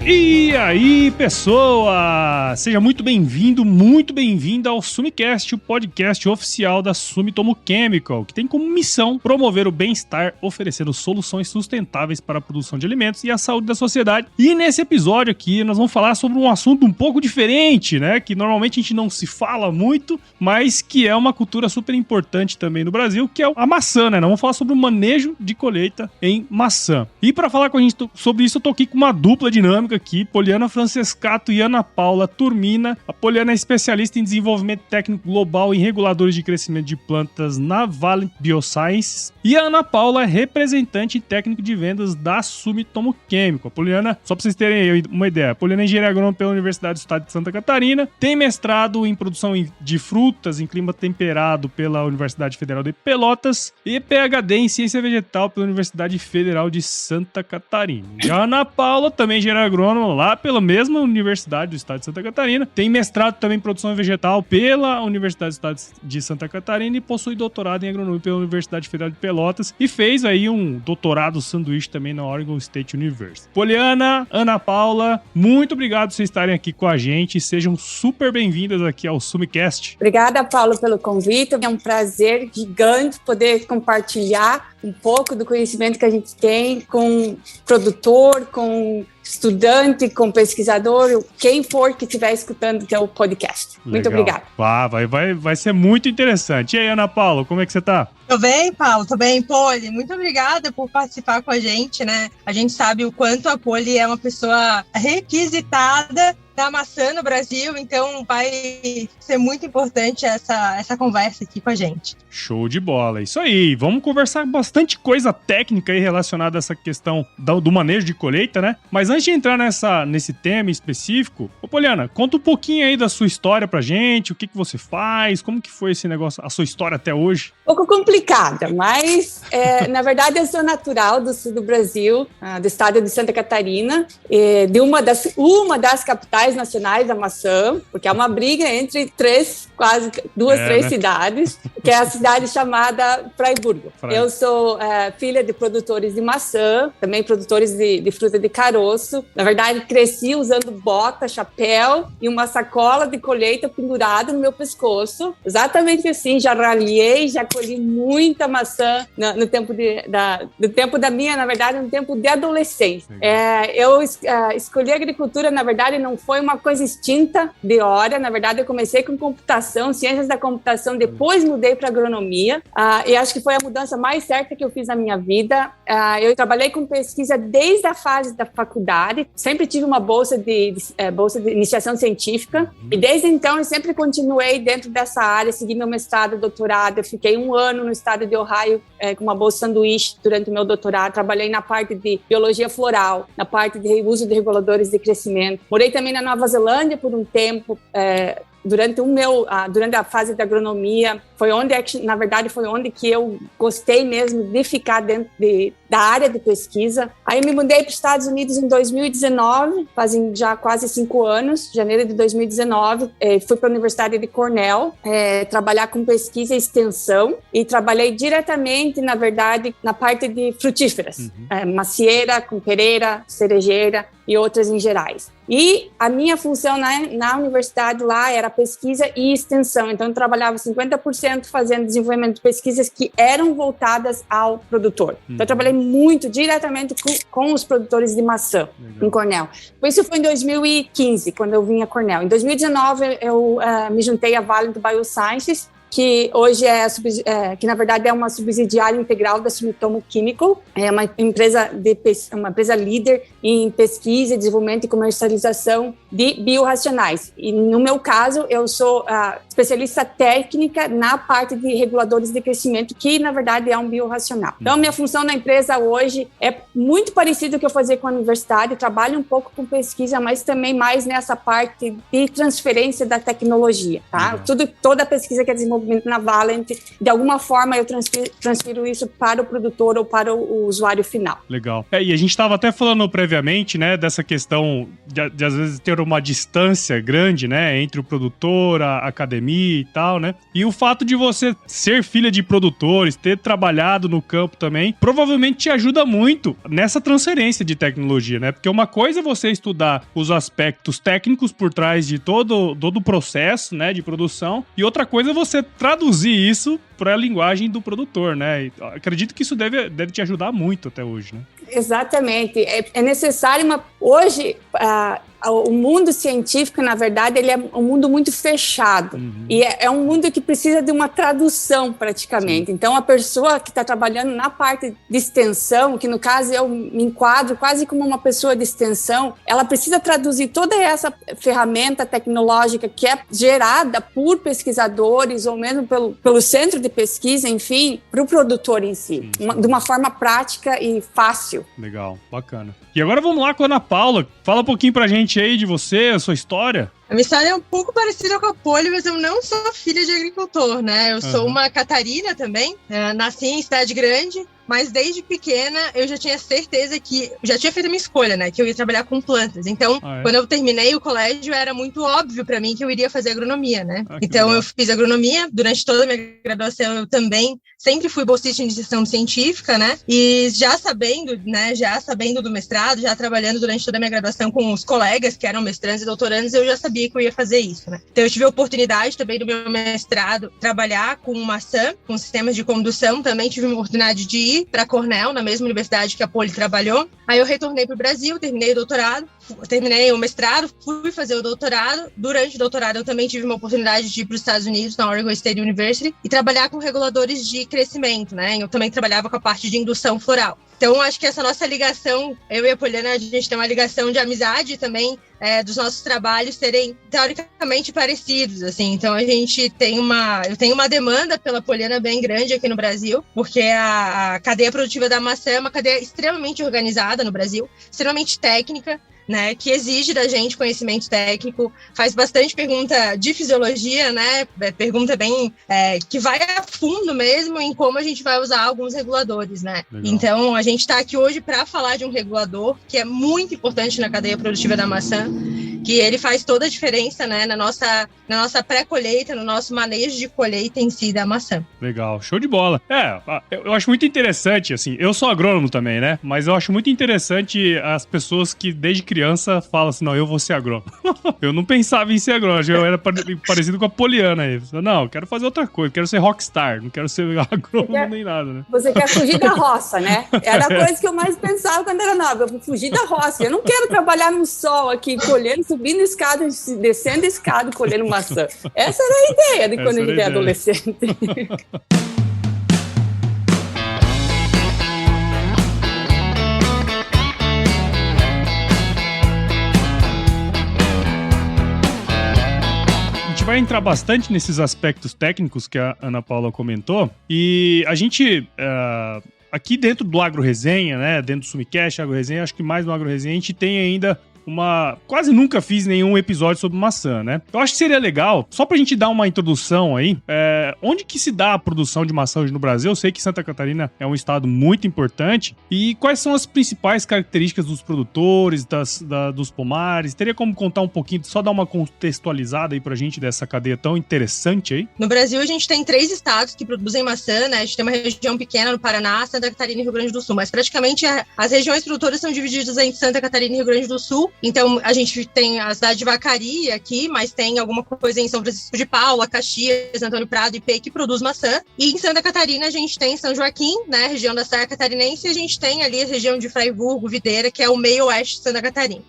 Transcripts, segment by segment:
E aí, pessoa! Seja muito bem-vindo, muito bem-vinda ao Sumicast, o podcast oficial da Sumitomo Chemical, que tem como missão promover o bem-estar, oferecendo soluções sustentáveis para a produção de alimentos e a saúde da sociedade. E nesse episódio aqui, nós vamos falar sobre um assunto um pouco diferente, né? Que normalmente a gente não se fala muito, mas que é uma cultura super importante também no Brasil, que é a maçã, né? Nós vamos falar sobre o manejo de colheita em maçã. E para falar com a gente sobre isso, eu tô aqui com uma dupla dinâmica aqui, Poliana Francescato e Ana Paula Turmina. A Poliana é especialista em desenvolvimento técnico global em reguladores de crescimento de plantas na Vale Biosciences. E a Ana Paula é representante técnico de vendas da Sumitomo Chemical. A Poliana, só para vocês terem uma ideia, a Poliana é engenheira agrônoma pela Universidade do Estado de Santa Catarina, tem mestrado em produção de frutas em clima temperado pela Universidade Federal de Pelotas e PhD em ciência vegetal pela Universidade Federal de Santa Catarina. E a Ana Paula, também engenheira agrônoma lá pela mesma Universidade do Estado de Santa Catarina, tem mestrado também em produção vegetal pela Universidade do Estado de Santa Catarina e possui doutorado em agronomia pela Universidade Federal de Pelotas e fez aí um doutorado sanduíche também na Oregon State University. Poliana, Ana Paula, muito obrigado por vocês estarem aqui com a gente, sejam super bem-vindas aqui ao Sumicast. Obrigada, Paulo, pelo convite, é um prazer gigante poder compartilhar um pouco do conhecimento que a gente tem com produtor, com estudante, com pesquisador, quem for que estiver escutando o teu podcast. Legal. Muito obrigada. Vai ser muito interessante. E aí, Ana Paula, como é que você tá? Tô bem, Paulo, tô bem. Poli, muito obrigada por participar com a gente, né? A gente sabe o quanto a Poli é uma pessoa requisitada da maçã no Brasil, então vai ser muito importante essa conversa aqui com a gente. Show de bola, isso aí. Vamos conversar bastante coisa técnica aí relacionada a essa questão do manejo de colheita, né? Mas antes de entrar nesse tema específico, ô Poliana, conta um pouquinho aí da sua história pra gente, o que você faz, como que foi esse negócio, a sua história até hoje? Um pouco complicada, mas na verdade eu sou natural do sul do Brasil, do estado de Santa Catarina, de uma das capitais nacionais da maçã, porque é uma briga entre três cidades, que é a cidade chamada Fraiburgo. Eu sou filha de produtores de maçã, também produtores de fruta de caroço. Na verdade, cresci usando bota, chapéu e uma sacola de colheita pendurada no meu pescoço. Exatamente assim, já ralhei, já colhi muita maçã no tempo da minha, na verdade, no tempo de adolescência. Eu escolhi a agricultura, na verdade, não foi uma coisa extinta de hora. Na verdade, eu comecei com computação, ciências da computação, depois mudei para agronomia, e acho que foi a mudança mais certa que eu fiz na minha vida. Eu trabalhei com pesquisa desde a fase da faculdade, sempre tive uma bolsa de iniciação científica, e desde então eu sempre continuei dentro dessa área, segui meu mestrado, doutorado. Eu fiquei 1 ano no estado de Ohio com uma bolsa sanduíche durante o meu doutorado. Trabalhei na parte de biologia floral, na parte de uso de reguladores de crescimento. Morei também na Nova Zelândia por um tempo, durante a fase da agronomia. Na verdade, foi onde que eu gostei mesmo de ficar dentro da área de pesquisa. Aí eu me mudei para os Estados Unidos em 2019, fazem já quase 5 anos, janeiro de 2019. Fui para a Universidade de Cornell trabalhar com pesquisa e extensão, e trabalhei diretamente, na verdade, na parte de frutíferas, macieira, compereira, cerejeira e outras em gerais. E a minha função na universidade lá era pesquisa e extensão, então eu trabalhava 50% fazendo desenvolvimento de pesquisas que eram voltadas ao produtor. Então eu trabalhei muito diretamente com os produtores de maçã em Cornell. Isso foi em 2015, quando eu vim a Cornell. Em 2019 eu me juntei à Vale Biosciences, que hoje que na verdade é uma subsidiária integral da Sumitomo Chemical, é uma empresa líder em pesquisa, desenvolvimento e comercialização de biorracionais. E no meu caso, eu sou especialista técnica na parte de reguladores de crescimento, que na verdade é um biorracional. Então, minha função na empresa hoje é muito parecida com o que eu fazia com a universidade. Trabalho um pouco com pesquisa, mas também mais nessa parte de transferência da tecnologia, tá? Toda a pesquisa que é desenvolvida desenvolvimento na Valent, de alguma forma eu transfiro isso para o produtor ou para o usuário final. Legal. E a gente estava até falando previamente, né, dessa questão de às vezes ter uma distância grande, né, entre o produtor, a academia e tal, né? E o fato de você ser filha de produtores, ter trabalhado no campo também, provavelmente te ajuda muito nessa transferência de tecnologia, né? Porque uma coisa é você estudar os aspectos técnicos por trás de todo o processo, né, de produção, e outra coisa é você traduzir isso para a linguagem do produtor, né? E acredito que isso deve te ajudar muito até hoje, né? Exatamente. É necessário hoje, o mundo científico, na verdade, ele é um mundo muito fechado. Uhum. E é um mundo que precisa de uma tradução, praticamente. Sim. Então, a pessoa que está trabalhando na parte de extensão, que no caso eu me enquadro quase como uma pessoa de extensão, ela precisa traduzir toda essa ferramenta tecnológica que é gerada por pesquisadores ou mesmo pelo centro de pesquisa, enfim, para o produtor em si, de uma forma prática e fácil. Legal, bacana. E agora vamos lá com a Ana Paula. Fala um pouquinho pra gente aí de você, a sua história. A minha história é um pouco parecida com a Poli, mas eu não sou filha de agricultor, né? Eu sou uma catarina também, nasci em cidade grande, mas desde pequena eu já tinha certeza que... Já tinha feito a minha escolha, né? Que eu ia trabalhar com plantas. Então, quando eu terminei o colégio, era muito óbvio pra mim que eu iria fazer agronomia, né? Então, eu fiz agronomia. Durante toda a minha graduação, eu também sempre fui bolsista em iniciação científica, né? E já sabendo do mestrado, já trabalhando durante toda a minha graduação com os colegas que eram mestrandos e doutorandos, eu já sabia que eu ia fazer isso, né? Então, eu tive a oportunidade também do meu mestrado trabalhar com maçã, com sistemas de condução. Também tive a oportunidade de ir para Cornell, na mesma universidade que a Poli trabalhou. Aí eu retornei para o Brasil, terminei o doutorado, terminei o mestrado, fui fazer o doutorado. Durante o doutorado, eu também tive uma oportunidade de ir para os Estados Unidos, na Oregon State University, e trabalhar com reguladores de crescimento, né? Eu também trabalhava com a parte de indução floral. Então, acho que essa nossa ligação, eu e a Poliana, a gente tem uma ligação de amizade também, dos nossos trabalhos serem teoricamente parecidos, assim. Então, eu tenho uma demanda pela Poliana bem grande aqui no Brasil, porque a cadeia produtiva da maçã é uma cadeia extremamente organizada no Brasil, extremamente técnica, né, que exige da gente conhecimento técnico, faz bastante pergunta de fisiologia, né, pergunta bem que vai a fundo mesmo em como a gente vai usar alguns reguladores, né. Legal. Então, a gente está aqui hoje para falar de um regulador que é muito importante na cadeia produtiva da maçã, que ele faz toda a diferença, né, na nossa pré-colheita, no nosso manejo de colheita em si da maçã. Legal, show de bola. Eu acho muito interessante, assim, eu sou agrônomo também, né, mas eu acho muito interessante as pessoas que desde criança falam assim, não, eu vou ser agrônomo. Eu não pensava em ser agrônomo, eu era parecido com a Poliana aí. Não, eu quero fazer outra coisa, quero ser rockstar, não quero ser agrônomo nem nada, né? Você quer fugir da roça, né? Era a coisa que eu mais pensava quando era nova, eu vou fugir da roça. Eu não quero trabalhar no sol aqui, colhendo, subindo escada, descendo escada, colhendo maçã. Essa era a ideia de quando a gente é adolescente. A gente vai entrar bastante nesses aspectos técnicos que a Ana Paula comentou, e a gente... aqui dentro do Agro Resenha, né, dentro do Sumicast, Agro Resenha, acho que mais no Agro Resenha, a gente tem ainda quase nunca fiz nenhum episódio sobre maçã, né? Eu acho que seria legal, só pra gente dar uma introdução aí, onde que se dá a produção de maçã hoje no Brasil? Eu sei que Santa Catarina é um estado muito importante, e quais são as principais características dos produtores, dos pomares? Teria como contar um pouquinho, só dar uma contextualizada aí pra gente dessa cadeia tão interessante aí? No Brasil, a gente tem 3 estados que produzem maçã, né? A gente tem uma região pequena no Paraná, Santa Catarina e Rio Grande do Sul, mas praticamente as regiões produtoras são divididas entre Santa Catarina e Rio Grande do Sul. Então, a gente tem a cidade de Vacaria aqui, mas tem alguma coisa em São Francisco de Paula, Caxias, Antônio Prado e Ipê que produz maçã. E em Santa Catarina, a gente tem São Joaquim, né, região da Serra Catarinense, e a gente tem ali a região de Fraiburgo, Videira, que é o meio oeste de Santa Catarina.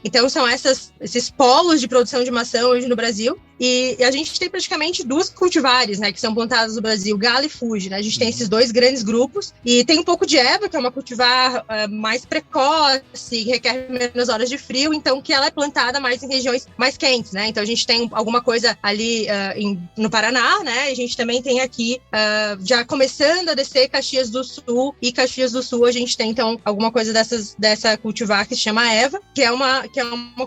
Então, são esses polos de produção de maçã hoje no Brasil. E a gente tem praticamente 2 cultivares, né, que são plantadas no Brasil, Gala e Fuji, né? A gente tem esses 2 grandes grupos. E tem um pouco de Eva, que é uma cultivar mais precoce, que requer menos horas de frio, então que ela é plantada mais em regiões mais quentes, né? Então, a gente tem alguma coisa ali no Paraná, né? A gente também tem aqui, já começando a descer Caxias do Sul. E Caxias do Sul, a gente tem, então, alguma coisa dessa cultivar que se chama Eva, que é uma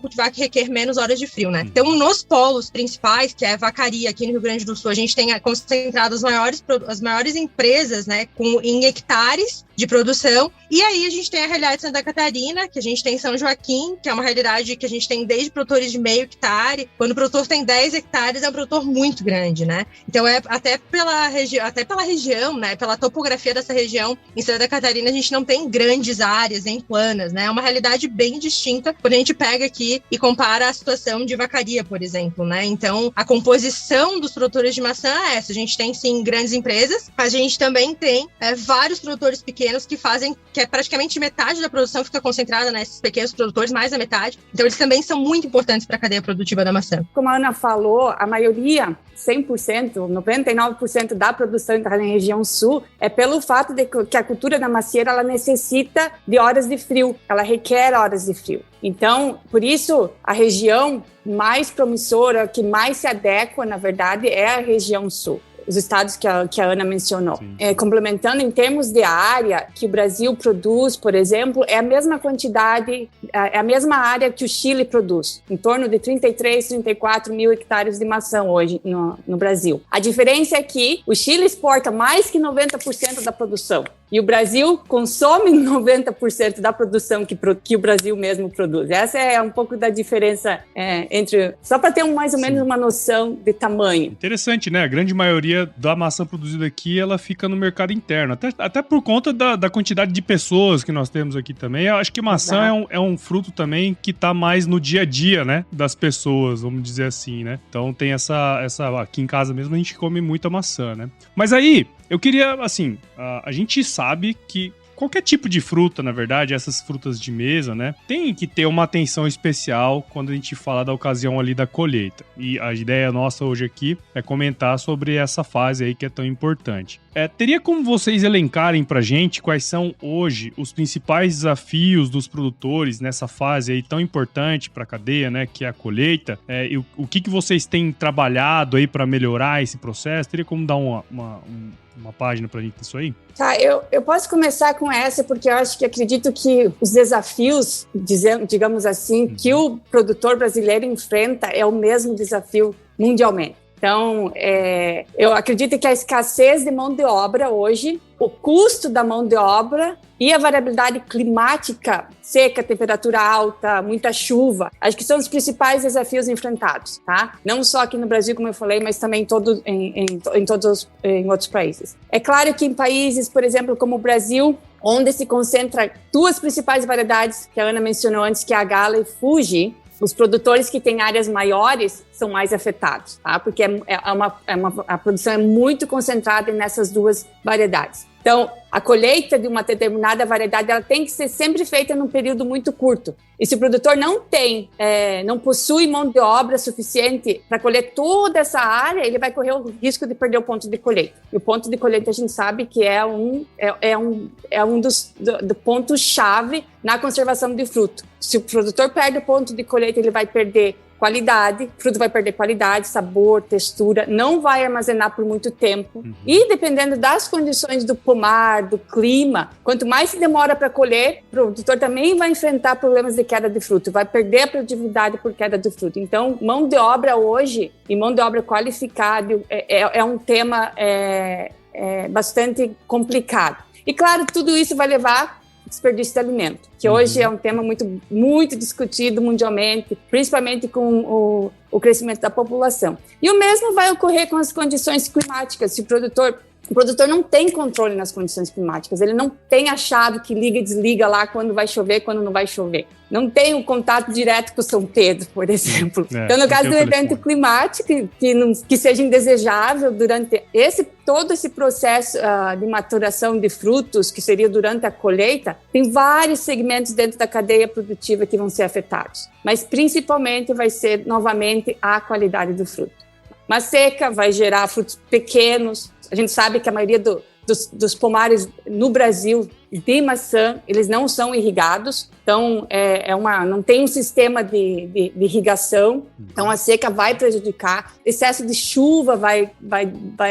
cultivar que requer menos horas de frio, né? Então, nos polos principais principais, que é a vacaria aqui no Rio Grande do Sul, a gente tem concentrado as maiores empresas, né, em hectares de produção. E aí a gente tem a realidade de Santa Catarina, que a gente tem em São Joaquim, que é uma realidade que a gente tem desde produtores de meio hectare. Quando o produtor tem 10 hectares, é um produtor muito grande, né? Então, até pela região, né, pela topografia dessa região, em Santa Catarina, a gente não tem grandes áreas em planas, né? É uma realidade bem distinta quando a gente pega aqui e compara a situação de vacaria, por exemplo, né? Então, a composição dos produtores de maçã é essa. A gente tem, sim, grandes empresas, mas a gente também tem vários produtores pequenos que é praticamente metade da produção fica concentrada nesses pequenos produtores, mais da metade. Então, eles também são muito importantes para a cadeia produtiva da maçã. Como a Ana falou, a maioria, 100%, 99% da produção na região sul é pelo fato de que a cultura da macieira ela necessita de horas de frio, ela requer horas de frio. Então, por isso, a região mais promissora, que mais se adequa, na verdade, é a região sul. Os estados que a Ana mencionou. Complementando, em termos de área que o Brasil produz, por exemplo, é a mesma quantidade, é a mesma área que o Chile produz, em torno de 33, 34 mil hectares de maçã hoje no Brasil. A diferença é que o Chile exporta mais que 90% da produção. E o Brasil consome 90% da produção que o Brasil mesmo produz. Essa é um pouco da diferença entre... Só para ter mais ou menos uma noção de tamanho. Interessante, né? A grande maioria da maçã produzida aqui, ela fica no mercado interno. Até por conta da quantidade de pessoas que nós temos aqui também. Eu acho que maçã é um fruto também que está mais no dia a dia, né? Das pessoas, vamos dizer assim, né? Então tem essa... Aqui em casa mesmo a gente come muita maçã, né? Mas aí... Eu queria, assim, a gente sabe que qualquer tipo de fruta, na verdade, essas frutas de mesa, né, tem que ter uma atenção especial quando a gente fala da ocasião ali da colheita. E a ideia nossa hoje aqui é comentar sobre essa fase aí que é tão importante. Teria como vocês elencarem pra gente quais são hoje os principais desafios dos produtores nessa fase aí tão importante pra cadeia, né, que é a colheita, e o que vocês têm trabalhado aí pra melhorar esse processo? Teria como dar uma página pra gente disso aí? Tá, eu posso começar com essa, porque eu acredito que os desafios, digamos assim, que o produtor brasileiro enfrenta é o mesmo desafio mundialmente. Então, eu acredito que a escassez de mão de obra hoje, o custo da mão de obra e a variabilidade climática, seca, temperatura alta, muita chuva, acho que são os principais desafios enfrentados, tá? Não só aqui no Brasil, como eu falei, mas também em outros países. É claro que em países, por exemplo, como o Brasil, onde se concentra duas principais variedades que a Ana mencionou antes, que é a Gala e Fuji, os produtores que têm áreas maiores são mais afetados, tá? Porque a produção é muito concentrada nessas duas variedades. Então, a colheita de uma determinada variedade ela tem que ser sempre feita num período muito curto. E se o produtor não possui mão de obra suficiente para colher toda essa área, ele vai correr o risco de perder o ponto de colheita. E o ponto de colheita a gente sabe que é um dos pontos-chave na conservação de fruto. Se o produtor perde o ponto de colheita, ele vai perder qualidade, o fruto vai perder qualidade, sabor, textura, não vai armazenar por muito tempo. E dependendo das condições do pomar, do clima, quanto mais se demora para colher, o produtor também vai enfrentar problemas de queda de fruto, vai perder a produtividade por queda de fruto. Então, mão de obra hoje e mão de obra qualificada é um tema bastante complicado. E claro, tudo isso vai levar desperdício de alimento, que hoje é um tema muito, muito discutido mundialmente, principalmente com o crescimento da população. E o mesmo vai ocorrer com as condições climáticas. Se o produtor não tem controle nas condições climáticas, ele não tem a chave que liga e desliga lá quando vai chover, quando não vai chover. Não tem o contato direto com São Pedro, por exemplo. Então, no caso do evento climático, que seja indesejável durante todo esse processo de maturação de frutos, que seria durante a colheita, tem vários segmentos dentro da cadeia produtiva que vão ser afetados. Mas, principalmente, vai ser, novamente, a qualidade do fruto. Uma seca vai gerar frutos pequenos. A gente sabe que a maioria dos pomares no Brasil de maçã, eles não são irrigados, então não tem um sistema de irrigação, então a seca vai prejudicar. Excesso de chuva vai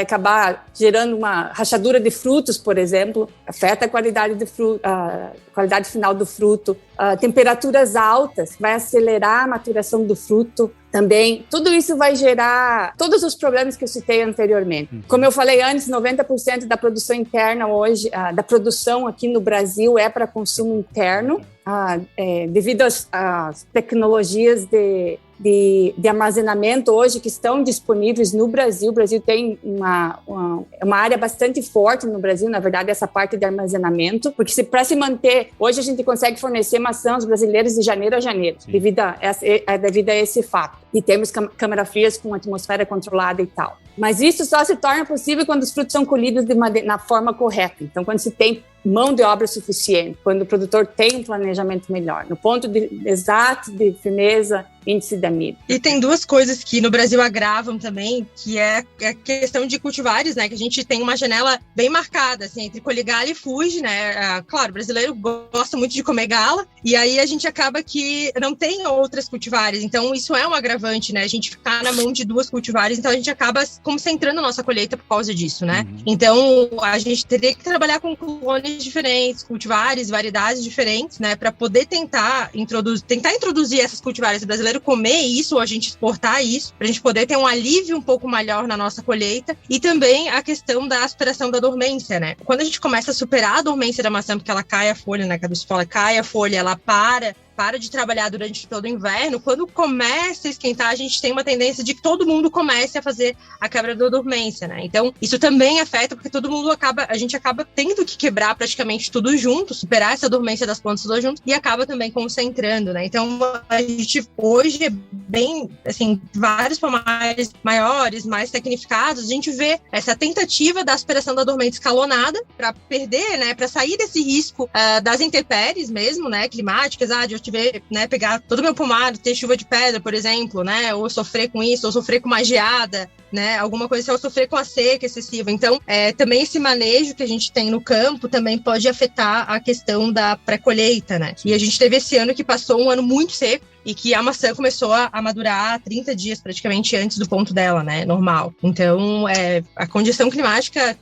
acabar gerando uma rachadura de frutos, por exemplo, afeta a qualidade de fruto, a qualidade final do fruto. Temperaturas altas vai acelerar a maturação do fruto. também, tudo isso vai gerar todos os problemas que eu citei anteriormente. Como eu falei antes, 90% da produção interna hoje, da produção aqui no Brasil é para consumo interno, devido às tecnologias de armazenamento hoje que estão disponíveis no Brasil. O Brasil tem uma área bastante forte no Brasil, na verdade, essa parte de armazenamento, porque para se manter, hoje a gente consegue fornecer maçã aos brasileiros de janeiro a janeiro, devido a esse fato. E temos câmara frias com atmosfera controlada e tal. Mas isso só se torna possível quando os frutos são colhidos na forma correta. Então, quando se tem mão de obra suficiente, quando o produtor tem um planejamento melhor, no ponto exato de firmeza, índice da MIB. E tem duas coisas que no Brasil agravam também, que é a questão de cultivares, né? Que a gente tem uma janela bem marcada, assim, entre colher gala e fuge, né? Claro, o brasileiro gosta muito de comer gala, e aí a gente acaba que não tem outras cultivares. Então, isso é um agravante, né? A gente ficar na mão de duas cultivares, então a gente acaba concentrando a nossa colheita por causa disso, né? Então, a gente teria que trabalhar com clones diferentes, cultivares, variedades diferentes, né? Para poder tentar introduzir essas cultivares brasileiras, comer isso, ou a gente exportar isso, para a gente poder ter um alívio um pouco maior na nossa colheita. E também a questão da aspiração da dormência, né? Quando a gente começa a superar a dormência da maçã, porque ela cai a folha, né? Quando você fala cai a folha, ela para de trabalhar durante todo o inverno. Quando começa a esquentar, a gente tem uma tendência de que todo mundo comece a fazer a quebra da dormência, né? Então, isso também afeta, porque a gente acaba tendo que quebrar praticamente tudo junto, superar essa dormência das plantas todas junto, e acaba também concentrando, né? Então, a gente hoje é bem, assim, vários pomares maiores, mais tecnificados, a gente vê essa tentativa da aspiração da dormência escalonada para perder, né? Para sair desse risco das intempéries mesmo, né? Climáticas, de né, pegar todo o meu pomar, ter chuva de pedra, por exemplo, né, ou sofrer com isso, ou sofrer com uma geada, né, alguma coisa assim, ou sofrer com a seca excessiva. Então, também esse manejo que a gente tem no campo também pode afetar a questão da pré-colheita, né. E a gente teve esse ano que passou um ano muito seco, e que a maçã começou a madurar 30 dias praticamente antes do ponto dela, né, normal. Então, a condição climática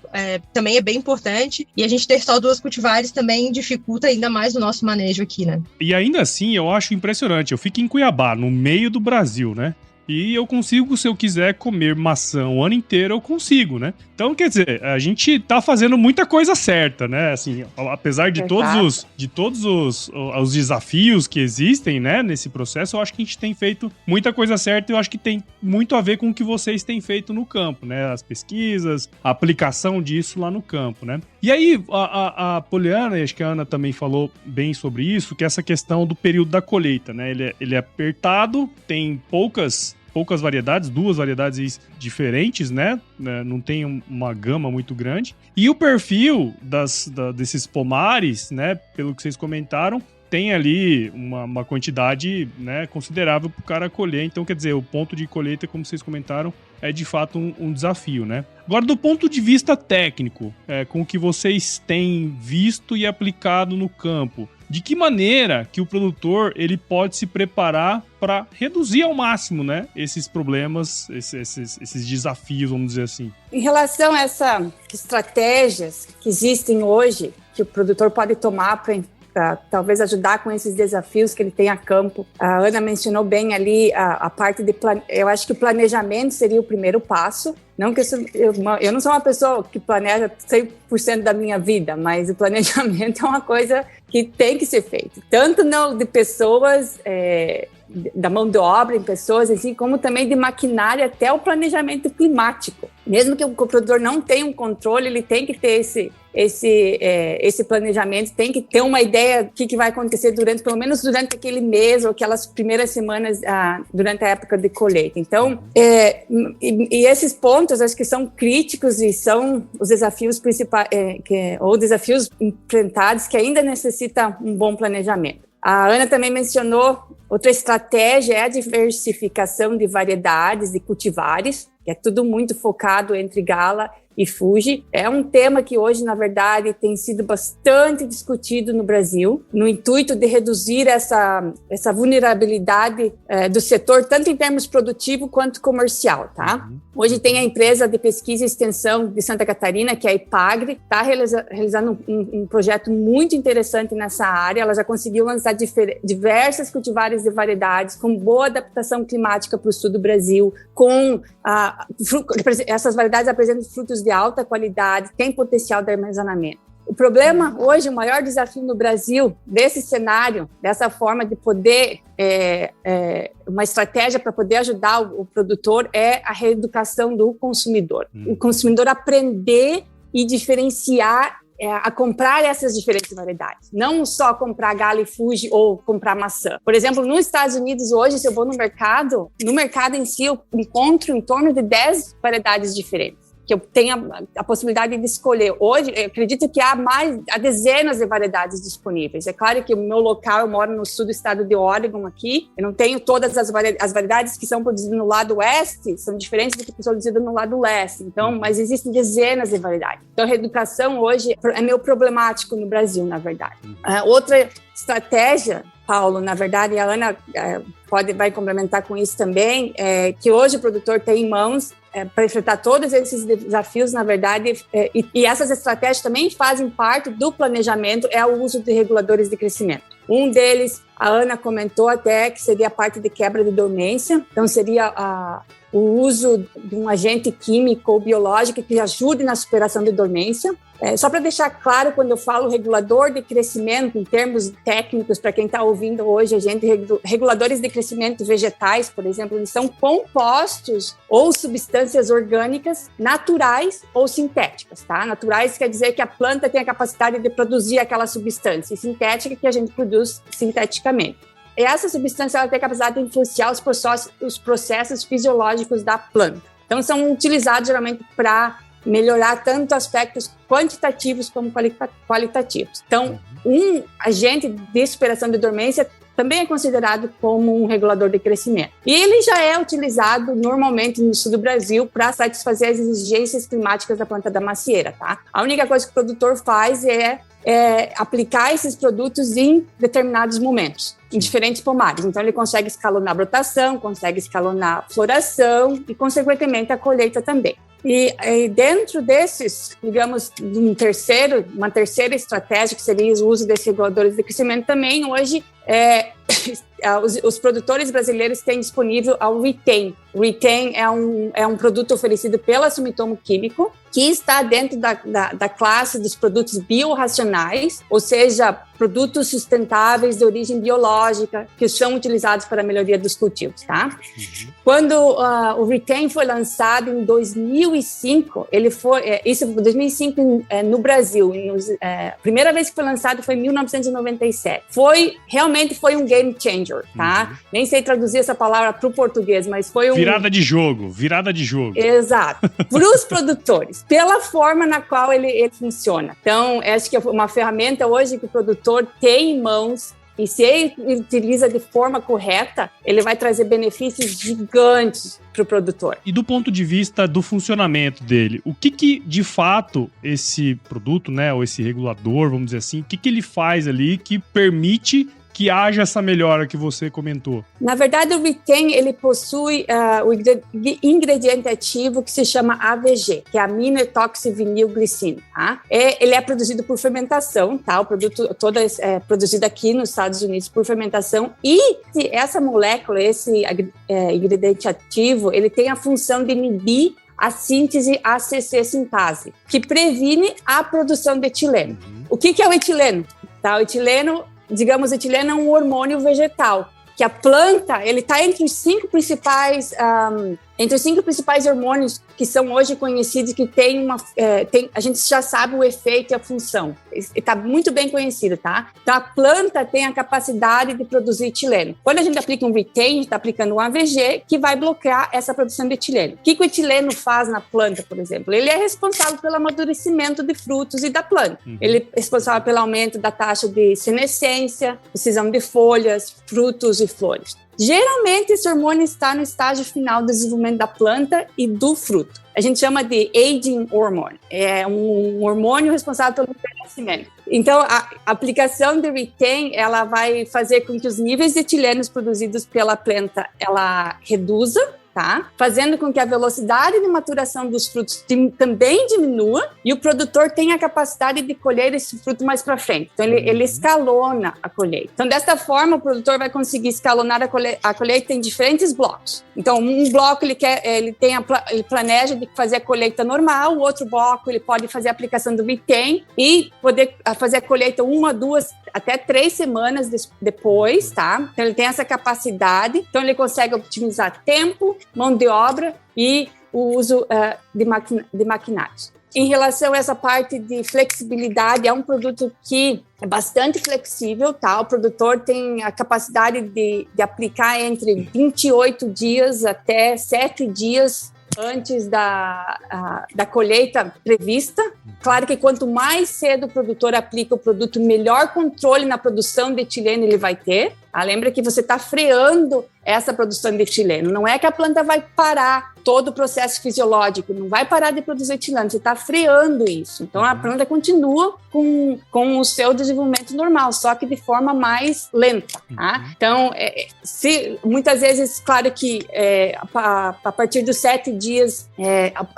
também é bem importante, e a gente ter só duas cultivares também dificulta ainda mais o nosso manejo aqui, né. E ainda assim, eu acho impressionante. Eu fico em Cuiabá, no meio do Brasil, né? E eu consigo, se eu quiser comer maçã o ano inteiro, eu consigo, né? Então, quer dizer, a gente tá fazendo muita coisa certa, né? Assim, apesar de todos os desafios que existem, né, nesse processo, eu acho que a gente tem feito muita coisa certa e eu acho que tem muito a ver com o que vocês têm feito no campo, né? As pesquisas, a aplicação disso lá no campo, né? E aí, a Poliana, e acho que a Ana também falou bem sobre isso, que é essa questão do período da colheita, né? Ele é apertado, tem poucas variedades, duas variedades diferentes, né? Não tem uma gama muito grande. E o perfil desses pomares, né? Pelo que vocês comentaram, tem ali uma quantidade, né, considerável para o cara colher. Então, quer dizer, o ponto de colheita, como vocês comentaram, é de fato um desafio, né? Agora, do ponto de vista técnico, com o que vocês têm visto e aplicado no campo, de que maneira que o produtor ele pode se preparar para reduzir ao máximo, né, esses problemas, esses desafios, vamos dizer assim? Em relação a essas estratégias que existem hoje, que o produtor pode tomar para talvez ajudar com esses desafios que ele tem a campo. A Ana mencionou bem ali a parte de eu acho que o planejamento seria o primeiro passo. Não que eu não sou uma pessoa que planeja 100% da minha vida, mas o planejamento é uma coisa que tem que ser feita. Tanto de pessoas, da mão de obra em pessoas, assim, como também de maquinária até o planejamento climático. Mesmo que o produtor não tenha um controle, ele tem que ter esse planejamento, tem que ter uma ideia do que vai acontecer pelo menos durante aquele mês ou aquelas primeiras semanas durante a época de colheita. Então, e esses pontos acho que são críticos e são os desafios principais, ou desafios enfrentados que ainda necessitam um bom planejamento. A Ana também mencionou outra estratégia é a diversificação de variedades, de cultivares, que é tudo muito focado entre gala e Fuji. É um tema que hoje, na verdade, tem sido bastante discutido no Brasil, no intuito de reduzir essa vulnerabilidade do setor, tanto em termos produtivo quanto comercial, tá? Hoje tem a empresa de pesquisa e extensão de Santa Catarina, que é a IPAGRE, está realizando um projeto muito interessante nessa área. Ela já conseguiu lançar diversas cultivares de variedades com boa adaptação climática para o sul do Brasil, essas variedades apresentam frutos de alta qualidade, têm potencial de armazenamento. O problema hoje, o maior desafio no Brasil, desse cenário, dessa forma de poder, uma estratégia para poder ajudar o produtor, é a reeducação do consumidor. O consumidor aprender e diferenciar, a comprar essas diferentes variedades. Não só comprar Gala e Fuji ou comprar maçã. Por exemplo, nos Estados Unidos hoje, se eu vou no mercado em si, eu encontro em torno de 10 variedades diferentes, que eu tenho a possibilidade de escolher. Hoje, eu acredito que há dezenas de variedades disponíveis. É claro que o meu local, eu moro no sul do estado de Oregon aqui, eu não tenho todas as variedades que são produzidas no lado oeste, são diferentes do que são produzidas no lado leste. Então, mas existem dezenas de variedades. Então, a reeducação hoje é meio problemático no Brasil, na verdade. Outra estratégia, Paulo, na verdade, e a Ana vai complementar com isso também, que hoje o produtor tem em mãos para enfrentar todos esses desafios, na verdade, e essas estratégias também fazem parte do planejamento, é o uso de reguladores de crescimento. Um deles, a Ana comentou até, que seria a parte de quebra de dormência, então seria o uso de um agente químico ou biológico que ajude na superação de dormência. Só para deixar claro, quando eu falo regulador de crescimento, em termos técnicos, para quem está ouvindo hoje, reguladores de crescimento vegetais, por exemplo, eles são compostos ou substâncias orgânicas naturais ou sintéticas, tá? Naturais quer dizer que a planta tem a capacidade de produzir aquela substância, e sintética que a gente produz sinteticamente. E essa substância ela tem a capacidade de influenciar os processos fisiológicos da planta. Então, são utilizados geralmente para melhorar tanto aspectos quantitativos como qualitativos. Então, um agente de superação de dormência também é considerado como um regulador de crescimento. E ele já é utilizado normalmente no sul do Brasil para satisfazer as exigências climáticas da planta da macieira, tá? A única coisa que o produtor faz é aplicar esses produtos em determinados momentos, em diferentes pomares. Então, ele consegue escalonar a brotação, consegue escalonar a floração e, consequentemente, a colheita também. E dentro desses, digamos, uma terceira estratégia, que seria o uso desses reguladores de crescimento também, hoje, os produtores brasileiros têm disponível o Retain. O Retain é um produto oferecido pela Sumitomo Químico, que está dentro da classe dos produtos biorracionais, ou seja, produtos sustentáveis de origem biológica, que são utilizados para a melhoria dos cultivos, tá? Quando o Retain foi lançado em 2005, isso 2005 no Brasil, a primeira vez que foi lançado foi em 1997. Realmente foi um game changer, tá? Nem sei traduzir essa palavra para o português, mas foi virada de jogo. Exato. Para os produtores, pela forma na qual ele funciona. Então, acho que é uma ferramenta hoje que o produtor tem em mãos, e se ele utiliza de forma correta, ele vai trazer benefícios gigantes para o produtor. E do ponto de vista do funcionamento dele, o que de fato esse produto, né, ou esse regulador, vamos dizer assim, o que ele faz ali que permite que haja essa melhora que você comentou? Na verdade, o Retain, ele possui o ingrediente ativo que se chama AVG, que é aminoetoxivinilglicina, tá? Ele é produzido por fermentação, tá? O produto todo é produzido aqui nos Estados Unidos por fermentação, e essa molécula, esse ingrediente ativo, ele tem a função de inibir a síntese ACC sintase, que previne a produção de etileno. O que é o etileno? Tá? O etileno é um hormônio vegetal, que a planta, ele está entre os cinco principais hormônios que são hoje conhecidos, que a gente já sabe o efeito e a função. Está muito bem conhecido, tá? Então, a planta tem a capacidade de produzir etileno. Quando a gente aplica um Retain, a gente está aplicando um AVG, que vai bloquear essa produção de etileno. O que o etileno faz na planta, por exemplo? Ele é responsável pelo amadurecimento de frutos e da planta. Ele é responsável pelo aumento da taxa de senescência, decisão de folhas, frutos e flores. Geralmente, esse hormônio está no estágio final do desenvolvimento da planta e do fruto. A gente chama de aging hormone. É um hormônio responsável pelo envelhecimento. Então, a aplicação de Retain, ela vai fazer com que os níveis de etilenos produzidos pela planta, ela reduza, tá? Fazendo com que a velocidade de maturação dos frutos também diminua e o produtor tenha a capacidade de colher esse fruto mais para frente. Então, ele escalona a colheita. Então, desta forma, o produtor vai conseguir escalonar a colheita em diferentes blocos. Então, um bloco ele planeja de fazer a colheita normal, o outro bloco ele pode fazer a aplicação do Retain e poder fazer a colheita 1, 2, até 3 semanas depois, tá? Então, ele tem essa capacidade. Então, ele consegue otimizar tempo, mão de obra e o uso de maquinários. Em relação a essa parte de flexibilidade, é um produto que é bastante flexível, tá? O produtor tem a capacidade de aplicar entre 28 dias até 7 dias antes da colheita prevista. Claro que quanto mais cedo o produtor aplica o produto, melhor controle na produção de etileno ele vai ter. Lembra que você está freando essa produção de etileno. Não é que a planta vai parar todo o processo fisiológico, não vai parar de produzir etileno, você está freando isso. Então, a planta continua com o seu desenvolvimento normal, só que de forma mais lenta. Tá? Então, muitas vezes, claro que a partir dos 7 dias,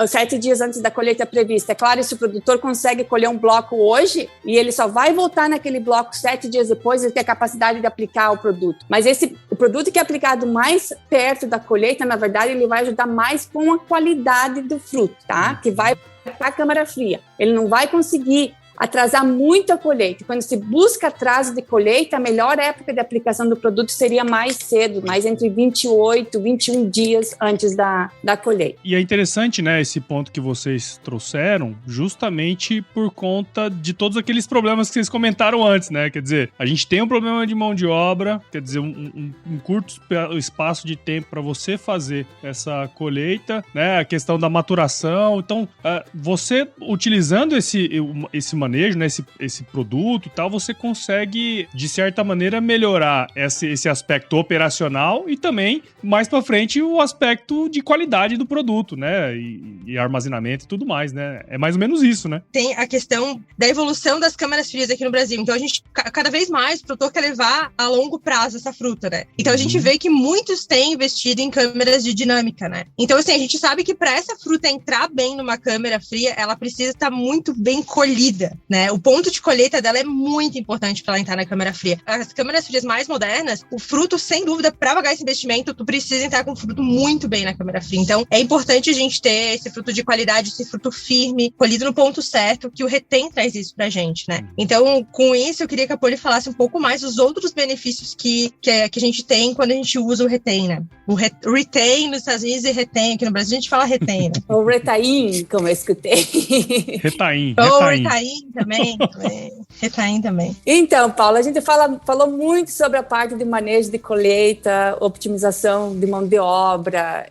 7 dias antes da colheita prevista, é claro, se o produtor consegue colher um bloco hoje e ele só vai voltar naquele bloco 7 dias depois, ele tem a capacidade de aplicar o produto. Mas o produto que é aplicado mais perto da colheita, na verdade, ele vai ajudar mais com a qualidade do fruto, tá? Que vai para a câmara fria. Ele não vai conseguir atrasar muito a colheita. Quando se busca atraso de colheita, a melhor época de aplicação do produto seria mais cedo, mais entre 28 e 21 dias antes da colheita. E é interessante, né, esse ponto que vocês trouxeram, justamente por conta de todos aqueles problemas que vocês comentaram antes, né? Quer dizer, a gente tem um problema de mão de obra, quer dizer, um curto espaço de tempo para você fazer essa colheita, né? A questão da maturação. Então, você utilizando esse manejo, né, esse produto e tal, você consegue, de certa maneira, melhorar esse aspecto operacional e também, mais pra frente, o aspecto de qualidade do produto, né, e armazenamento e tudo mais, né. É mais ou menos isso, né. Tem a questão da evolução das câmaras frias aqui no Brasil. Então, a gente, cada vez mais, o produtor quer levar a longo prazo essa fruta, né. Então, a gente vê que muitos têm investido em câmeras de dinâmica, né. Então, assim, a gente sabe que para essa fruta entrar bem numa câmera fria, ela precisa estar muito bem colhida, né? O ponto de colheita dela é muito importante para ela entrar na câmara fria. As câmaras frias mais modernas, o fruto, sem dúvida, para pagar esse investimento, tu precisa entrar com o fruto muito bem na câmara fria. Então, é importante a gente ter esse fruto de qualidade, esse fruto firme, colhido no ponto certo, que o Retain traz isso pra gente, né? Então, com isso, eu queria que a Poli falasse um pouco mais dos outros benefícios que a gente tem quando a gente usa o Retain, né? O Retain nos Estados Unidos e Retain aqui no Brasil, a gente fala Retain, né? O Retain, como eu escutei. Retain. Ou Retain também. Retain também. Então, Paulo, a gente falou muito sobre a parte de manejo de colheita, optimização de mão de obra.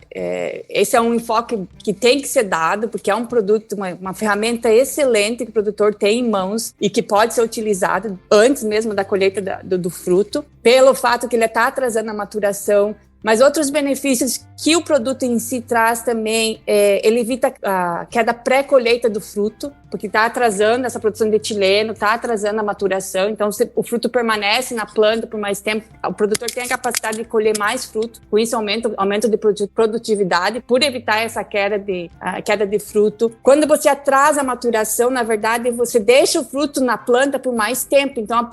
Esse é um enfoque que tem que ser dado, porque é um produto, uma ferramenta excelente que o produtor tem em mãos e que pode ser utilizado antes mesmo da colheita do fruto, pelo fato que ele está atrasando a maturação. Mas outros benefícios que o produto em si traz também, ele evita a queda pré-colheita do fruto, porque está atrasando essa produção de etileno, está atrasando a maturação, então o fruto permanece na planta por mais tempo, o produtor tem a capacidade de colher mais fruto, com isso aumento de produtividade, por evitar essa queda de fruto. Quando você atrasa a maturação, na verdade, você deixa o fruto na planta por mais tempo, então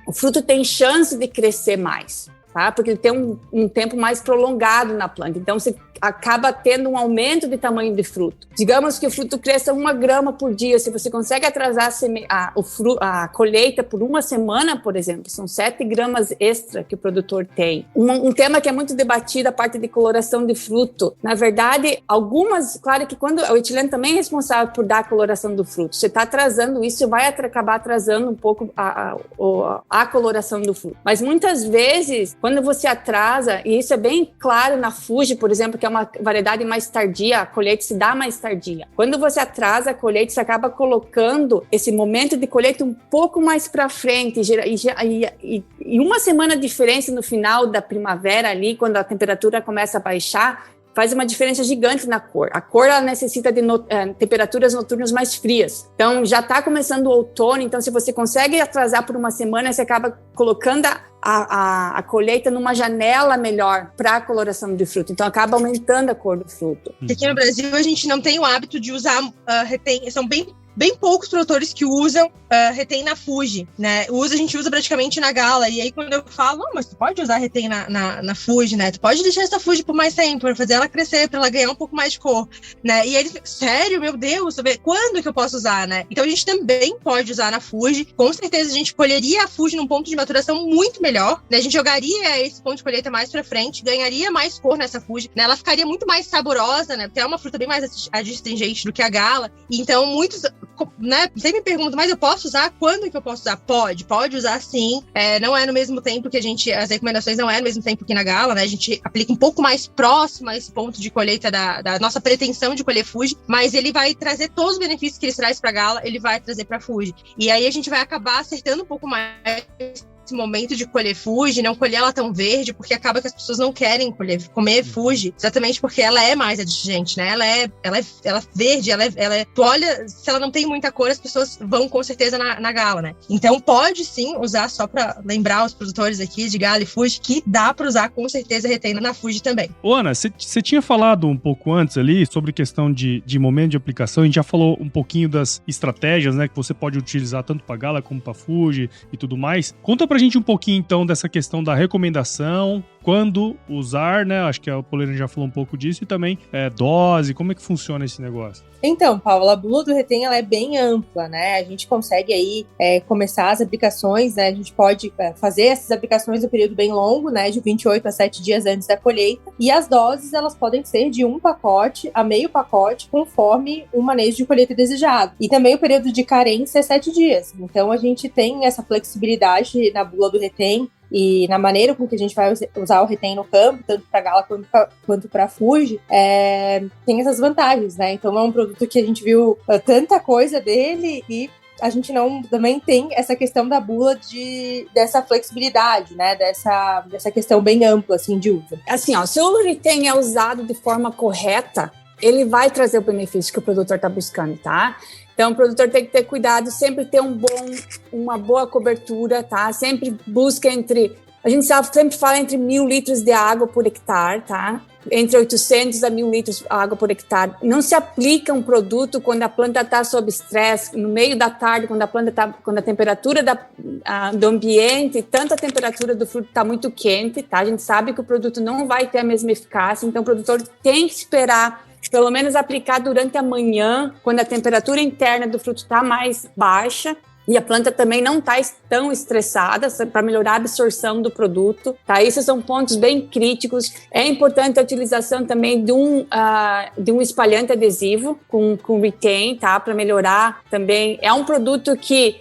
o fruto tem chance de crescer mais. Tá? Porque ele tem um tempo mais prolongado na planta. Então, você acaba tendo um aumento de tamanho de fruto. Digamos que o fruto cresça 1 grama por dia. Se você consegue atrasar a colheita por 1 semana, por exemplo, são 7 gramas extra que o produtor tem. Um tema que é muito debatido, a parte de coloração de fruto. Na verdade, claro que quando o etileno também é responsável por dar a coloração do fruto. Você está atrasando isso, vai acabar atrasando um pouco a coloração do fruto. Mas muitas vezes, quando você atrasa, e isso é bem claro na Fuji, por exemplo, que porque é uma variedade mais tardia, a colheita se dá mais tardia. Quando você atrasa a colheita, você acaba colocando esse momento de colheita um pouco mais para frente, e uma semana de diferença no final da primavera ali, quando a temperatura começa a baixar, faz uma diferença gigante na cor. A cor, ela necessita de temperaturas noturnas mais frias. Então, já está começando o outono, então se você consegue atrasar por uma semana, você acaba colocando a colheita numa janela melhor para a coloração do fruto. Então, acaba aumentando a cor do fruto. Aqui no Brasil, a gente não tem o hábito de usar retém. São bem poucos produtores que usam retém na Fuji, né? A gente usa praticamente na Gala. E aí, quando eu falo, mas tu pode usar retém na Fuji, né? Tu pode deixar essa Fuji por mais tempo, para fazer ela crescer, para ela ganhar um pouco mais de cor, né? E aí, sério, meu Deus, quando que eu posso usar, né? Então, a gente também pode usar na Fuji. Com certeza, a gente colheria a Fuji num ponto de maturação muito melhor, né? A gente jogaria esse ponto de colheita mais para frente, ganharia mais cor nessa Fuji, né? Ela ficaria muito mais saborosa, né? Porque é uma fruta bem mais adstringente do que a Gala. E então, muitos, né? Sempre me perguntam, mas eu posso usar? Quando que eu posso usar? Pode usar sim. Não é no mesmo tempo que as recomendações não é no mesmo tempo que na Gala, né? A gente aplica um pouco mais próximo a esse ponto de colheita da nossa pretensão de colher Fuji, mas ele vai trazer todos os benefícios que ele traz para Gala, ele vai trazer para Fuji. E aí a gente vai acabar acertando um pouco mais esse momento de colher Fuji, não colher ela tão verde, porque acaba que as pessoas não querem comer Fuji, exatamente porque ela é mais adstringente, né? Ela é verde, tu olha, se ela não tem muita cor, as pessoas vão com certeza na Gala, né? Então pode sim usar, só para lembrar os produtores aqui de Gala e Fuji, que dá para usar com certeza retém na Fuji também. Ô, Ana, você tinha falado um pouco antes ali sobre questão de momento de aplicação, a gente já falou um pouquinho das estratégias, né, que você pode utilizar tanto para Gala como para Fuji e tudo mais. Conta pra gente um pouquinho, então, dessa questão da recomendação, quando usar, né? Acho que a Polina já falou um pouco disso, e também dose, como é que funciona esse negócio? Então, Paula, a bula do retém, ela é bem ampla, né? A gente consegue aí começar as aplicações, né? A gente pode fazer essas aplicações no período bem longo, né? De 28 a 7 dias antes da colheita. E as doses, elas podem ser de 1 pacote a meio pacote, conforme o manejo de colheita desejado. E também o período de carência é 7 dias. Então, a gente tem essa flexibilidade na bula do retém e na maneira com que a gente vai usar o retém no campo, tanto para Gala quanto para Fuji, tem essas vantagens, né? Então, é um produto que a gente viu tanta coisa dele e a gente também tem essa questão da bula dessa flexibilidade, né? Dessa questão bem ampla, assim, de uso. Assim, se o retém é usado de forma correta, ele vai trazer o benefício que o produtor está buscando, tá? Então, o produtor tem que ter cuidado, sempre ter uma boa cobertura, tá? Sempre busca a gente sempre fala entre 1.000 litros de água por hectare, tá? Entre 800 a 1.000 litros de água por hectare. Não se aplica um produto quando a planta está sob estresse, no meio da tarde, quando a temperatura do ambiente, tanto a temperatura do fruto está muito quente, tá? A gente sabe que o produto não vai ter a mesma eficácia, então o produtor tem que esperar pelo menos aplicar durante a manhã, quando a temperatura interna do fruto está mais baixa e a planta também não está tão estressada, para melhorar a absorção do produto, tá? Esses são pontos bem críticos. É importante a utilização também de um espalhante adesivo com retain, tá? Para melhorar também. É um produto que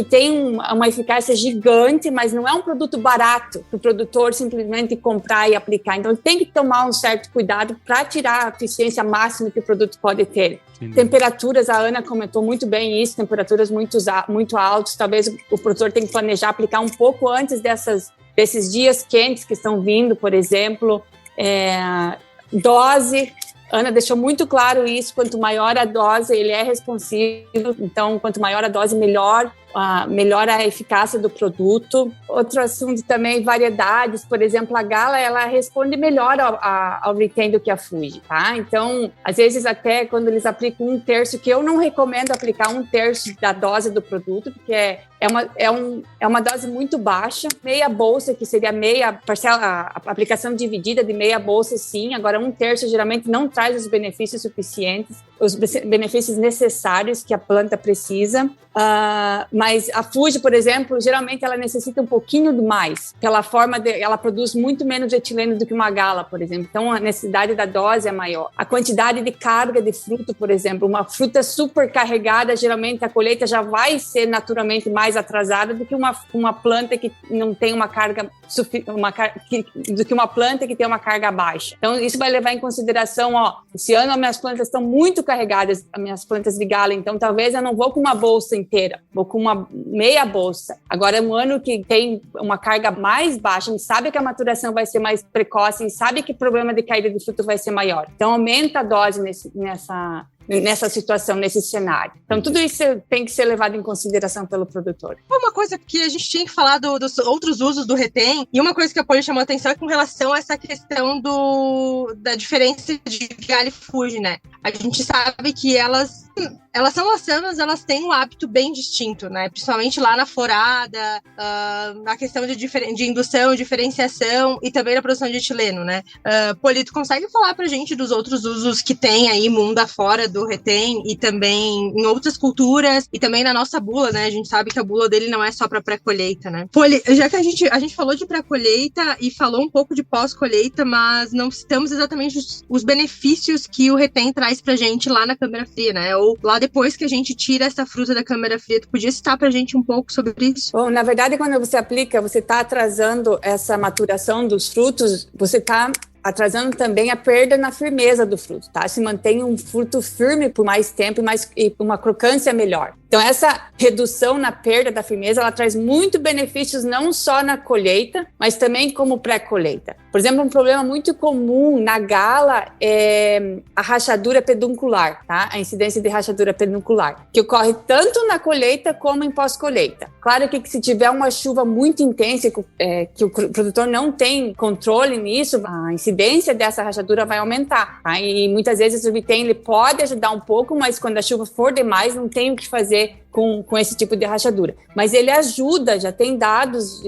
tem uma eficácia gigante, mas não é um produto barato para o produtor simplesmente comprar e aplicar. Então, tem que tomar um certo cuidado para tirar a eficiência máxima que o produto pode ter. Entendi. Temperaturas, a Ana comentou muito bem isso, temperaturas muito altas, talvez o produtor tenha que planejar aplicar um pouco antes desses dias quentes que estão vindo, por exemplo. Dose, Ana deixou muito claro isso, quanto maior a dose, ele é responsivo, então quanto maior a dose, melhor a eficácia do produto. Outro assunto também, variedades, por exemplo, a Gala, ela responde melhor ao retain do que a Fuji, tá? Então, às vezes até quando eles aplicam 1/3, que eu não recomendo aplicar 1/3 da dose do produto, porque é uma dose muito baixa, meia bolsa, que seria meia parcela, a aplicação dividida de meia bolsa, sim, agora 1/3 geralmente não traz os benefícios suficientes. os benefícios necessários que a planta precisa. Mas a Fuji, por exemplo, geralmente ela necessita um pouquinho mais, pela forma ela produz muito menos etileno do que uma Gala, por exemplo. Então a necessidade da dose é maior. A quantidade de carga de fruto, por exemplo, uma fruta super carregada, geralmente a colheita já vai ser naturalmente mais atrasada do que uma planta que não tem uma carga do que uma planta que tem uma carga baixa. Então isso vai levar em consideração, esse ano as minhas plantas estão muito carregadas, as minhas plantas de Gala, então talvez eu não vou com uma bolsa inteira, vou com uma meia bolsa. Agora, um ano que tem uma carga mais baixa, a gente sabe que a maturação vai ser mais precoce, a gente sabe que o problema de caída de fruto vai ser maior. Então, aumenta a dose nessa situação, nesse cenário. Então, tudo isso tem que ser levado em consideração pelo produtor. Uma coisa que a gente tinha que falar dos outros usos do retém, e uma coisa que a Poli chamou a atenção é com relação a essa questão da diferença de Gala e Fuji, né? A gente sabe que elas são maçãs, elas têm um hábito bem distinto, né? Principalmente lá na florada, na questão de indução, diferenciação e também na produção de etileno, né? Poli, tu consegue falar pra gente dos outros usos que tem aí mundo afora do retém e também em outras culturas e também na nossa bula, né? A gente sabe que a bula dele não é só para pré-colheita, né? Poli, já que a gente falou de pré-colheita e falou um pouco de pós-colheita, mas não citamos exatamente os benefícios que o retém traz pra gente lá na câmara fria, né? Ou lá depois que a gente tira essa fruta da câmara fria. Tu podia citar pra gente um pouco sobre isso? Bom, na verdade, quando você aplica, você está atrasando essa maturação dos frutos, você está atrasando também a perda na firmeza do fruto, tá? Se mantém um fruto firme por mais tempo e uma crocância melhor. Então, essa redução na perda da firmeza, ela traz muito benefícios não só na colheita, mas também como pré-colheita. Por exemplo, um problema muito comum na Gala é a rachadura peduncular, tá? A incidência de rachadura peduncular, que ocorre tanto na colheita como em pós-colheita. Claro que se tiver uma chuva muito intensa, que o produtor não tem controle nisso, a incidência dessa rachadura vai aumentar, tá? E muitas vezes o retém ele pode ajudar um pouco, mas quando a chuva for demais, não tem o que fazer com esse tipo de rachadura. Mas ele ajuda, já tem dados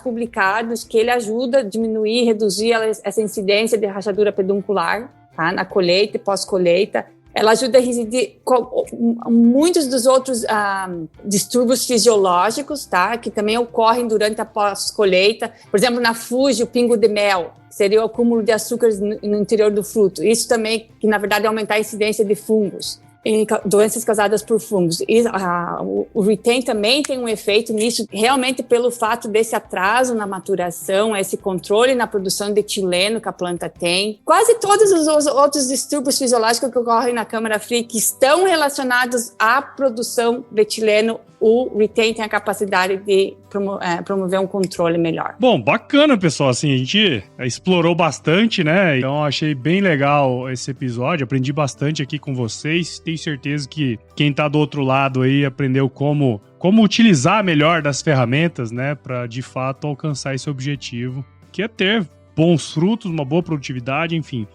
publicados que ele ajuda a diminuir, reduzir essa incidência de rachadura peduncular, tá? Na colheita e pós-colheita. Ela ajuda a residir muitos dos outros distúrbios fisiológicos, tá? Que também ocorrem durante a pós-colheita. Por exemplo, na Fuji, o pingo de mel seria o acúmulo de açúcares no interior do fruto. Isso também, que na verdade é aumentar a incidência de fungos, doenças causadas por fungos. E o retém também tem um efeito nisso, realmente pelo fato desse atraso na maturação, esse controle na produção de etileno que a planta tem. Quase todos os outros distúrbios fisiológicos que ocorrem na câmara fria que estão relacionados à produção de etileno, o retém tem a capacidade de promover um controle melhor. Bom, bacana, pessoal. Assim, a gente explorou bastante, né? Então, achei bem legal esse episódio. Aprendi bastante aqui com vocês. Tenho certeza que quem tá do outro lado aí aprendeu como utilizar melhor das ferramentas, né? Para, de fato, alcançar esse objetivo, que é ter bons frutos, uma boa produtividade, enfim.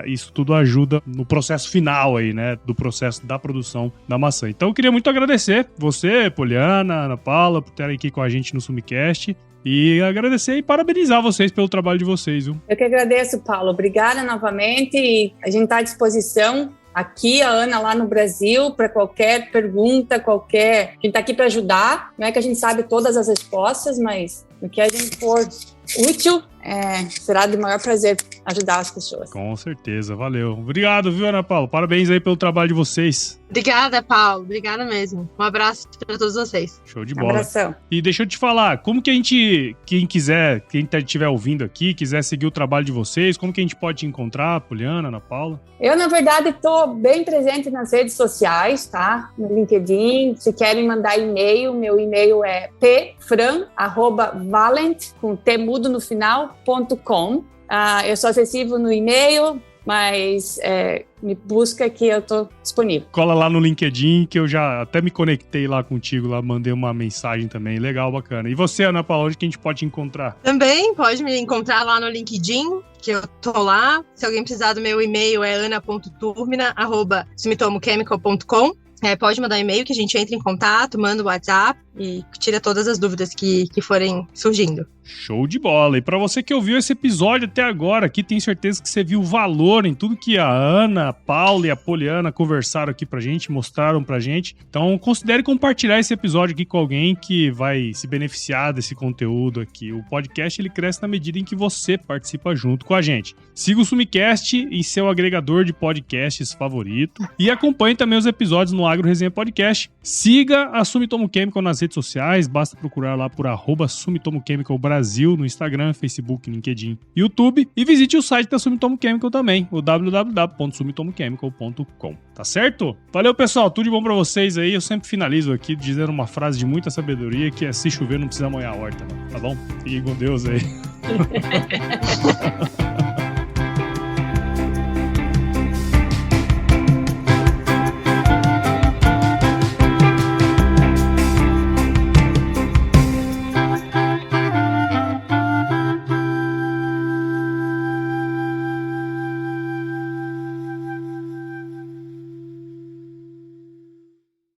Isso tudo ajuda no processo final aí, né, do processo da produção da maçã. Então eu queria muito agradecer você, Poliana, Ana Paula, por estarem aqui com a gente no Sumicast e agradecer e parabenizar vocês pelo trabalho de vocês, viu? Eu que agradeço, Paulo. Obrigada novamente e a gente está à disposição. Aqui, a Ana lá no Brasil, para qualquer pergunta, a gente está aqui para ajudar. Não é que a gente sabe todas as respostas, mas no que a gente for útil, será de maior prazer ajudar as pessoas. Com certeza, valeu. Obrigado, viu, Ana Paula? Parabéns aí pelo trabalho de vocês. Obrigada, Paulo. Obrigada mesmo. Um abraço para todos vocês. Show de bola. Abração. E deixa eu te falar, como que quem estiver ouvindo aqui, quiser seguir o trabalho de vocês, como que a gente pode te encontrar, Poliana, Ana Paula? Eu, na verdade, estou bem presente nas redes sociais, tá? No LinkedIn. Se querem mandar e-mail, meu e-mail é pfran@valent, com T mudo no final, .com. Eu sou acessível no e-mail, mas me busca que eu tô disponível. Cola lá no LinkedIn, que eu já até me conectei lá contigo, lá mandei uma mensagem também, legal, bacana. E você, Ana Paula, onde que a gente pode te encontrar? Também pode me encontrar lá no LinkedIn, que eu tô lá. Se alguém precisar do meu e-mail é ana.turmina@sumitomochemical.com. Pode mandar e-mail que a gente entra em contato, manda o WhatsApp e tira todas as dúvidas que forem surgindo. Show de bola. E pra você que ouviu esse episódio até agora aqui, tenho certeza que você viu valor em tudo que a Ana, a Paula e a Poliana conversaram aqui pra gente, mostraram pra gente. Então considere compartilhar esse episódio aqui com alguém que vai se beneficiar desse conteúdo aqui. O podcast ele cresce na medida em que você participa junto com a gente. Siga o Sumicast em seu agregador de podcasts favorito e acompanhe também os episódios no Agro Resenha Podcast. Siga a Sumitomo Chemical nas redes sociais, basta procurar lá por @Sumitomo Chemical Brasil no Instagram, Facebook, LinkedIn, YouTube e visite o site da Sumitomo Chemical também, o www.sumitomochemical.com. Tá certo? Valeu, pessoal, tudo de bom pra vocês aí. Eu sempre finalizo aqui dizendo uma frase de muita sabedoria que é: se chover não precisa molhar a horta, tá bom? Fiquem com Deus aí.